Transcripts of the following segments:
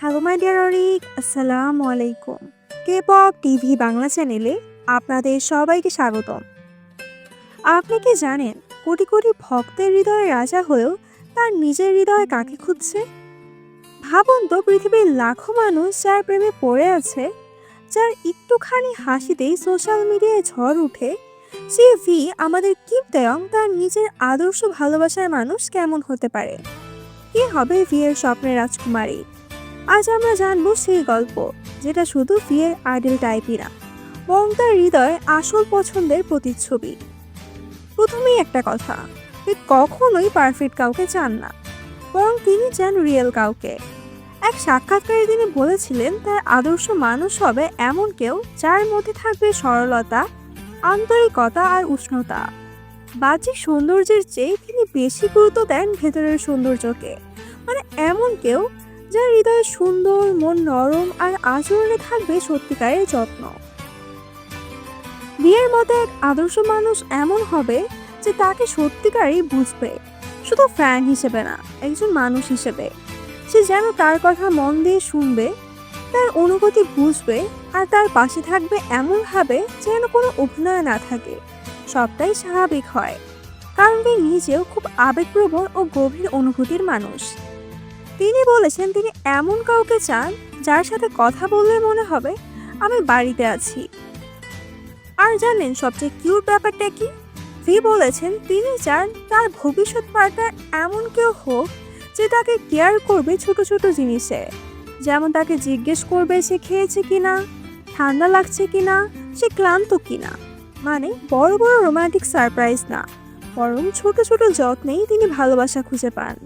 Hello my dear Arik, আসসালামু আলাইকুম। K-pop TV Bangla চ্যানেলে আপনাদের সবাইকে স্বাগতম। আপনি কি জানেন, কোটি কোটি ভক্তের হৃদয়ের রাজা হয়েও তার নিজের হৃদয়ে কাকে খুঁজছে? ভাবুন তো, পৃথিবীর লাখো মানুষ যার প্রেমে পড়ে আছে, যার একটুখানি হাসিতেই সোশ্যাল মিডিয়ায় ঝড় উঠে, সে ভি আমাদের কিম তেয়ং তার নিজের আদর্শ ভালোবাসার মানুষ কেমন হতে পারে? কে হবে ভি এর স্বপ্নের রাজকুমারী? আজ আমরা জানবো সেই গল্প, যেটা শুধু বিয়ের আইডল টাইপই না, বরং তার হৃদয়ে আসল পছন্দের প্রতিচ্ছবি। প্রথমেই একটা কথা, তিনি কখনোই পারফেক্ট কাউকে চান না, বরং তিনি চান রিয়েল কাউকে। এক সাক্ষাৎকারে তিনি বলেছিলেন, তার আদর্শ মানুষ হবে এমন কেউ যার মধ্যে থাকবে সরলতা, আন্তরিকতা আর উষ্ণতা। বাহ্যিক সৌন্দর্যের চেয়ে তিনি বেশি গুরুত্ব দেন ভেতরের সৌন্দর্যকে। মানে এমন কেউ যার হৃদয়ে সুন্দর, মন নরম আর আচরণে থাকবে সত্যিকারের যত্ন। বিয়ের মতো এক আদর্শ মানুষ এমন হবে যে তাকে সত্যিকারই বুঝবে, শুধু ফ্যান হিসেবে না, একজন মানুষ হিসেবে। সে যেন তার কথা মন দিয়ে শুনবে, তার অনুভূতি বুঝবে আর তার পাশে থাকবে এমনভাবে যেন কোনো অভিনয় না থাকে, সবটাই স্বাভাবিক হয়। কারণ তিনি নিজেও খুব আবেগপ্রবণ ও গভীর অনুভূতির মানুষ। তিনি বলেছেন, তিনি এমন কাউকে চান যার সাথে কথা বললে মনে হবে আমি বাড়িতে আছি। আর জানেন সবচেয়ে কিউট ব্যাপারটা কি? ভি বলেছেন তিনি চান তার ভবিষ্যৎ পার্টনার এমন কেউ হোক যে তাকে কেয়ার করবে ছোট ছোট জিনিসে। যেমন তাকে জিজ্ঞেস করবে সে খেয়েছে কিনা, ঠান্ডা লাগছে কিনা, সে ক্লান্ত কিনা। মানে বড় বড় রোমান্টিক সারপ্রাইজ না, বরং ছোট ছোট যত্নেই তিনি ভালোবাসা খুঁজে পান।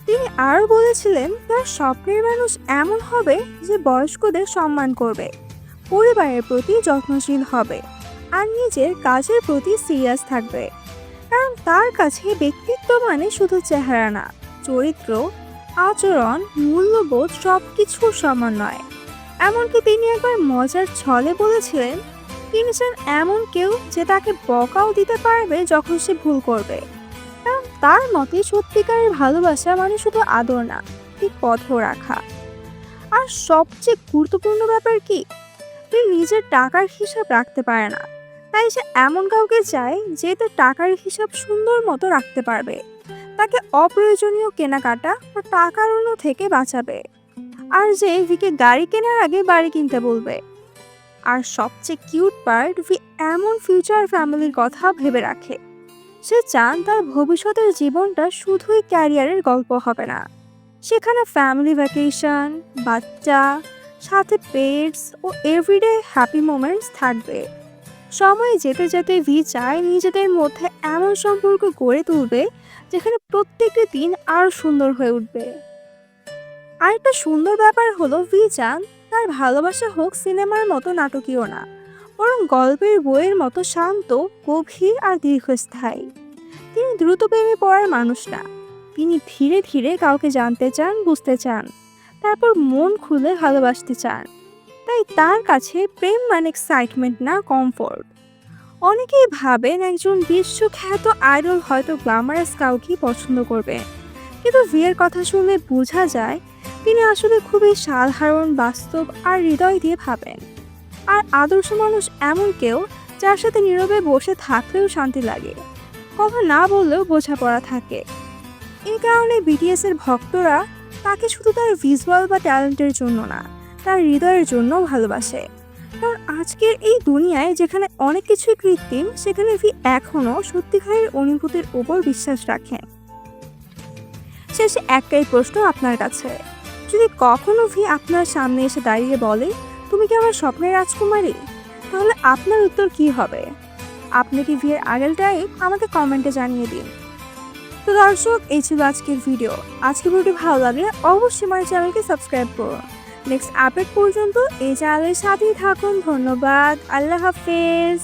তিনি আরও বলেছিলেন, তার স্বপ্নের মানুষ এমন হবে যে বয়স্কদের সম্মান করবে, পরিবারের প্রতি যত্নশীল হবে আর নিজের কাজের প্রতি সিরিয়াস থাকবে। কারণ তার কাছে ব্যক্তিত্ব মানে শুধু চেহারা না, চরিত্র, আচরণ, মূল্যবোধ সব কিছুর সমন্বয়। এমনকি তিনি একবার মজার ছলে বলেছিলেন, তিনি চান এমন কেউ যে তাকে বকাও দিতে পারবে যখন সে ভুল করবে। কারণ তার মতে সত্যিকারের ভালোবাসা মানে শুধু আদর না, ঠিক পথও রাখা। আর সবচেয়ে গুরুত্বপূর্ণ ব্যাপার কি, তিনি নিজের টাকার হিসাব রাখতে পারে না, তাই সে এমন কাউকে চায় যে তার টাকার হিসাব সুন্দর মতো রাখতে পারবে, তাকে অপ্রয়োজনীয় কেনাকাটা বা টাকার অন্য থেকে বাঁচাবে, আর যে ভিকে গাড়ি কেনার আগে বাড়ি কিনতে বলবে। আর সবচেয়ে কিউট পার্ট, ভি এমন ফিউচার ফ্যামিলির কথা ভেবে রাখে। সে চান তার ভবিষ্যতের জীবনটা শুধুই ক্যারিয়ারের গল্প হবে না, সেখানে ফ্যামিলি ভ্যাকেশন, বাচ্চা, সাথে পেটস ও এভরিডে হ্যাপি মোমেন্টস থাকবে। সময় যেতে যেতে ভি চায় নিজেদের মধ্যে এমন সম্পর্ক গড়ে তুলবে যেখানে প্রত্যেকটি দিন আরও সুন্দর হয়ে উঠবে। আরেকটা সুন্দর ব্যাপার হলো, ভি চান তার ভালোবাসা হোক সিনেমার মতো নাটকীয় না, বরং গল্পের বইয়ের মতো শান্ত, গভীর আর দীর্ঘস্থায়ী। তিনি দ্রুত প্রেমে পড়ার মানুষ না, তিনি ধীরে ধীরে কাউকে জানতে চান, বুঝতে চান, তারপর মন খুলে ভালোবাসতে চান। তাই তার কাছে প্রেম মানে এক্সাইটমেন্ট না, কমফোর্ট। অনেকেই ভাবেন একজন বিশ্বখ্যাত আইডল হয়তো গ্ল্যামারাস কাউকেই পছন্দ করবে, কিন্তু ভিয়ের কথা শুনলে বোঝা যায় তিনি আসলে খুবই সাধারণ, বাস্তব আর হৃদয় দিয়ে ভাবেন। আর আদর্শ মানুষ এমন কেউ যার সাথে নীরবে বসে থাকলেও শান্তি লাগে, কথা না বললেও বোঝাপড়া থাকে। এই কারণে বিটিএস এর ভক্তরা তাকে শুধু তার ভিজুয়াল বা ট্যালেন্টের জন্য না, তার হৃদয়ের জন্য ভালোবাসে। কারণ আজকের এই দুনিয়ায় যেখানে অনেক কিছুই কৃত্রিম, সেখানে ভি এখনও সত্যিকারের অনুভূতির উপর বিশ্বাস রাখেন। শেষে একটাই প্রশ্ন আপনার কাছে, যদি কখনো ভি আপনার সামনে এসে দাঁড়িয়ে বলে তুমি কি আমার স্বপ্নের রাজকুমারী, তাহলে আপনার উত্তর কি হবে? আপনি কি ভিয়ের আইডল টাইপ? আমাকে কমেন্টে জানিয়ে দিন। তো দর্শক, এই ছিল আজকের ভিডিও। আজকের ভিডিও ভালো লাগলে অবশ্যই আমার চ্যানেলকে সাবস্ক্রাইব করুন। নেক্সট আপডেট পর্যন্ত এই চ্যানেলের সাথেই থাকুন। ধন্যবাদ। আল্লাহ হাফেজ।